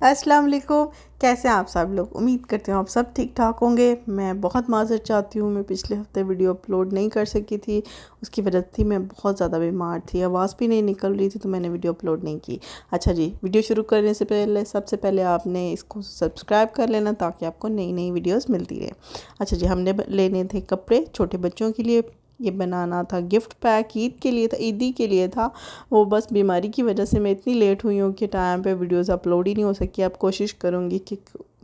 अस्सलाम वालेकुम। कैसे हैं आप सब लोग? उम्मीद करती हूँ आप सब ठीक ठाक होंगे। मैं बहुत माज़रत चाहती हूँ, मैं पिछले हफ्ते वीडियो अपलोड नहीं कर सकी थी। उसकी वजह थी मैं बहुत ज़्यादा बीमार थी, आवाज़ भी नहीं निकल रही थी, तो मैंने वीडियो अपलोड नहीं की। अच्छा जी, वीडियो शुरू करने से पहले सबसे पहले आपने इसको सब्सक्राइब कर लेना ताकि आपको नई नई वीडियोज़ मिलती रहे। अच्छा जी, हमने लेने थे कपड़े छोटे बच्चों के लिए। ये बनाना था गिफ्ट पैक, ईद के लिए था, ईदी के लिए था। वो बस बीमारी की वजह से मैं इतनी लेट हुई हूँ कि टाइम पे वीडियोस अपलोड ही नहीं हो सकी। अब कोशिश करूँगी कि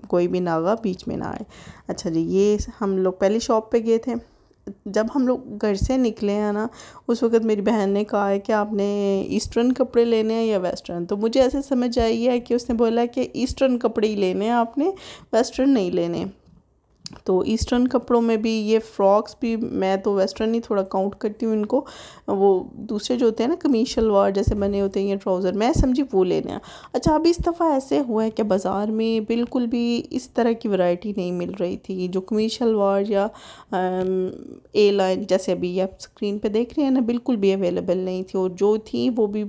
कोई भी नागा बीच में ना आए। अच्छा जी, ये हम लोग पहले शॉप पे गए थे। जब हम लोग घर से निकले हैं ना, उस वक़्त मेरी बहन ने कहा है कि आपने ईस्टर्न कपड़े लेने हैं या वेस्टर्न। तो मुझे ऐसे समझ आई है कि उसने बोला कि ईस्टर्न कपड़े ही लेने हैं आपने, वेस्टर्न नहीं लेने। तो ईस्टर्न कपड़ों में भी ये फ़्रॉक्स भी, मैं तो वेस्टर्न ही थोड़ा काउंट करती हूँ इनको। वो दूसरे जो होते हैं ना कमीज शलवार जैसे बने होते हैं, ये ट्राउज़र, मैं समझी वो लेने हैं। अच्छा, अब इस दफ़ा ऐसे हुआ है कि बाज़ार में बिल्कुल भी इस तरह की वैरायटी नहीं मिल रही थी। जो कमीज शलवार या ए लाइन जैसे अभी आप स्क्रीन पे देख रहे हैं ना, बिल्कुल भी अवेलेबल नहीं थी, और जो थी वो भी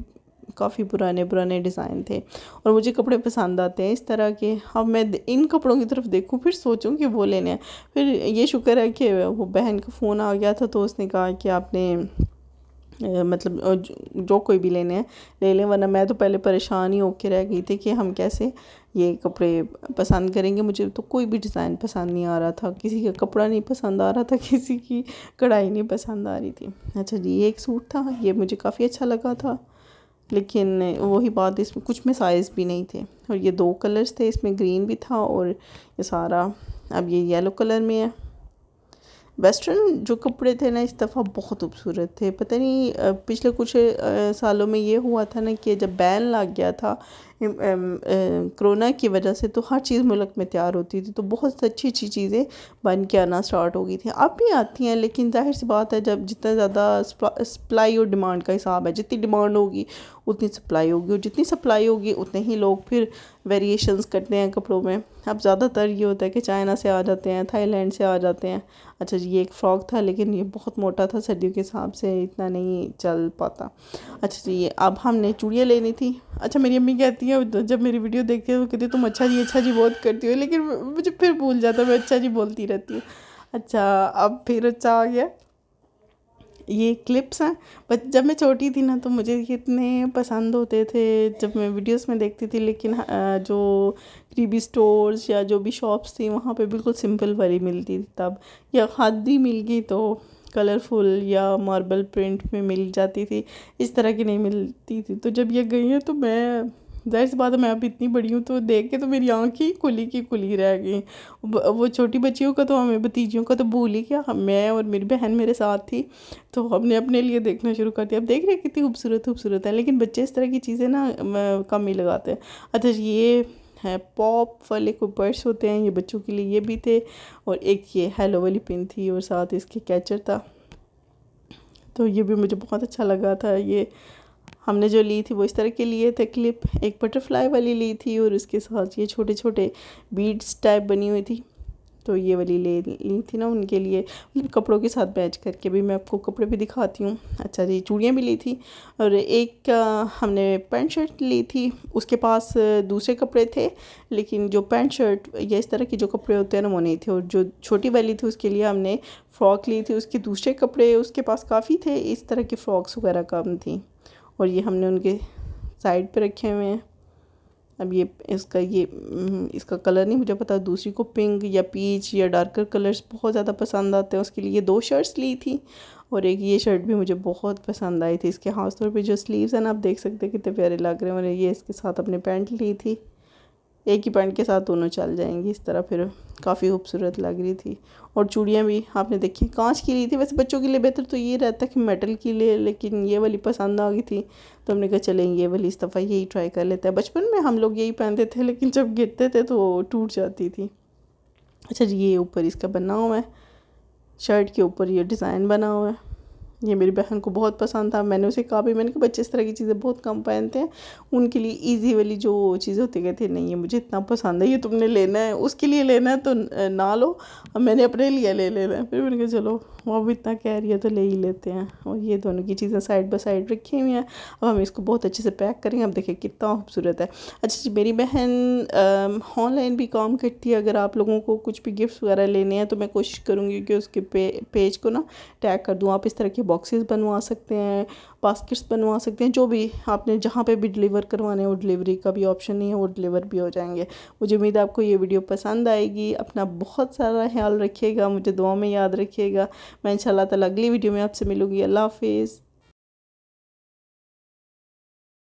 काफ़ी पुराने पुराने डिज़ाइन थे। और मुझे कपड़े पसंद आते हैं इस तरह के। अब मैं इन कपड़ों की तरफ देखूं फिर सोचूं कि वो लेने हैं। फिर ये शुक्र है कि वो बहन का फ़ोन आ गया था, तो उसने कहा कि आपने मतलब जो कोई भी लेने हैं ले लें, वरना मैं तो पहले परेशान ही होकर रह गई थी कि हम कैसे ये कपड़े पसंद करेंगे। मुझे तो कोई भी डिज़ाइन पसंद नहीं आ रहा था, किसी का कपड़ा नहीं पसंद आ रहा था, किसी की कढ़ाई नहीं पसंद आ रही थी। अच्छा जी, ये एक सूट था, ये मुझे काफ़ी अच्छा लगा था, लेकिन वही बात, इसमें कुछ में साइज़ भी नहीं थे। और ये दो कलर्स थे, इसमें ग्रीन भी था और ये सारा, अब ये येलो कलर में है। वेस्टर्न जो कपड़े थे ना इस दफ़ा बहुत खूबसूरत थे। पता नहीं पिछले कुछ सालों में ये हुआ था ना कि जब बैन लग गया था कोरोना की वजह से, तो हर चीज़ मुल्क में तैयार होती थी, तो बहुत अच्छी अच्छी चीज़ें बन के आना स्टार्ट हो गई थी। अब भी आती हैं, लेकिन जाहिर सी बात है जब जितना ज़्यादा सप्लाई और डिमांड का हिसाब है, जितनी डिमांड होगी उतनी सप्लाई होगी, और जितनी सप्लाई होगी उतने ही लोग फिर वेरिएशंस करते हैं कपड़ों में। अब ज़्यादातर ये होता है कि चाइना से आ जाते हैं, थाईलैंड से आ जाते हैं। अच्छा जी, ये एक फ़्रॉक था, लेकिन ये बहुत मोटा था, सर्दियों के हिसाब से इतना नहीं चल पाता। अच्छा जी, ये अब हमने चूड़ियाँ लेनी थी। अच्छा, मेरी अम्मी कहती है, जब मेरी वीडियो देखती है वो कहती है तुम अच्छा जी बहुत करती हो, लेकिन मुझे फिर भूल जाता है, मैं अच्छा जी बोलती रहती हूँ। अच्छा, अब फिर अच्छा आ गया, ये क्लिप्स हैं। बट जब मैं छोटी थी ना तो मुझे ये इतने पसंद होते थे जब मैं वीडियोस में देखती थी, लेकिन जो करीबी स्टोर्स या जो भी शॉप्स थी वहाँ पे बिल्कुल सिंपल वाली मिलती थी तब, या खादी मिल गई तो कलरफुल या मार्बल प्रिंट में मिल जाती थी, इस तरह की नहीं मिलती थी। तो जब ये गई है तो मैं, ज़ाहिर सी बात है मैं अब इतनी बड़ी हूँ, तो देख के तो मेरी आँखें ही खुली की खुली रह गई। वो छोटी बच्चियों का तो, हमें भतीजियों का तो भूल ही गया, मैं और मेरी बहन मेरे साथ थी, तो हमने अपने लिए देखना शुरू कर दिया। अब देख रहे हैं कितनी खूबसूरत खूबसूरत है, लेकिन बच्चे इस तरह की चीज़ें ना कम ही लगाते हैं। अच्छा, ये है पॉप वाले कोई पर्स होते हैं, ये बच्चों के लिए, ये भी थे। और एक ये हेलो वाली पिन थी और साथ इसके कैचर था, तो ये भी मुझे बहुत अच्छा लगा था। ये हमने जो ली थी वो इस तरह के लिए थे क्लिप, एक बटरफ्लाई वाली ली थी और उसके साथ ये छोटे छोटे बीड्स टाइप बनी हुई थी, तो ये वाली ले ली थी ना उनके लिए, मतलब कपड़ों के साथ मैच करके भी। मैं आपको कपड़े भी दिखाती हूँ। अच्छा जी, चूड़ियाँ भी ली थी, और एक हमने पैंट शर्ट ली थी। उसके पास दूसरे कपड़े थे, लेकिन जो पैंट शर्ट या इस तरह के जो कपड़े होते हैं ना वो नहीं थे। और जो छोटी वाली थी उसके लिए हमने फ़्रॉक ली थी, उसके दूसरे कपड़े उसके पास काफ़ी थे, इस तरह की फ़्रॉक्स वगैरह कम थी, और ये हमने उनके साइड पे रखे हुए हैं। अब ये इसका कलर नहीं मुझे पता, दूसरी को पिंक या पीच या डार्कर कलर्स बहुत ज़्यादा पसंद आते हैं, उसके लिए ये दो शर्ट्स ली थी। और एक ये शर्ट भी मुझे बहुत पसंद आई थी, इसके खास तौर पे जो स्लीव्स हैं ना, आप देख सकते हैं कितने प्यारे लग रहे हैं। और ये इसके साथ अपने पैंट ली थी, एक ही पैंट के साथ दोनों चल जाएंगी इस तरह, फिर काफ़ी खूबसूरत लग रही थी। और चूड़ियाँ भी आपने देखी कांच की ली थी। वैसे बच्चों के लिए बेहतर तो ये रहता है कि मेटल की ले, लेकिन ये वाली पसंद आ गई थी, तो हमने कहा चलें ये वाली इस दफ़ा यही ट्राई कर लेते हैं। बचपन में हम लोग यही पहनते थे, लेकिन जब गिरते थे तो टूट जाती थी। अच्छा जी, ये ऊपर इसका बना हुआ है, शर्ट के ऊपर ये डिज़ाइन बना हुआ है, ये मेरी बहन को बहुत पसंद था। मैंने उसे कहा भी, मैंने कहा बच्चे इस तरह की चीज़ें बहुत कम पहनते हैं, उनके लिए इजी वाली जो चीज़ें होती, कहती है नहीं ये मुझे इतना पसंद है, ये तुमने लेना है, उसके लिए लेना है तो ना लो, अब मैंने अपने लिए ले लेना है। फिर मैंने कहा चलो वो अब इतना कह रही है तो ले ही लेते हैं। और ये दोनों की चीज़ें साइड बाय साइड रखी हुई हैं। अब हम इसको बहुत अच्छे से पैक करेंगे। अब देखिए कितना खूबसूरत है। अच्छा जी, मेरी बहन ऑनलाइन भी काम करती है। अगर आप लोगों को कुछ भी गिफ्ट्स वगैरह लेने हैं तो मैं कोशिश करूँगी कि उसके पेज को ना टैग कर दूँ। आप इस तरह के बॉक्सेस बनवा सकते हैं, बास्केट्स बनवा सकते हैं, जो भी आपने जहाँ पे भी डिलीवर करवाने हैं, वो डिलीवरी का भी ऑप्शन नहीं है, वो डिलीवर भी हो जाएंगे। मुझे उम्मीद है आपको ये वीडियो पसंद आएगी। अपना बहुत सारा ख्याल रखिएगा, मुझे दुआ में याद रखिएगा। मैं इंशाल्लाह ताला अगली वीडियो में आपसे मिलूँगी। अल्लाह हाफिज़।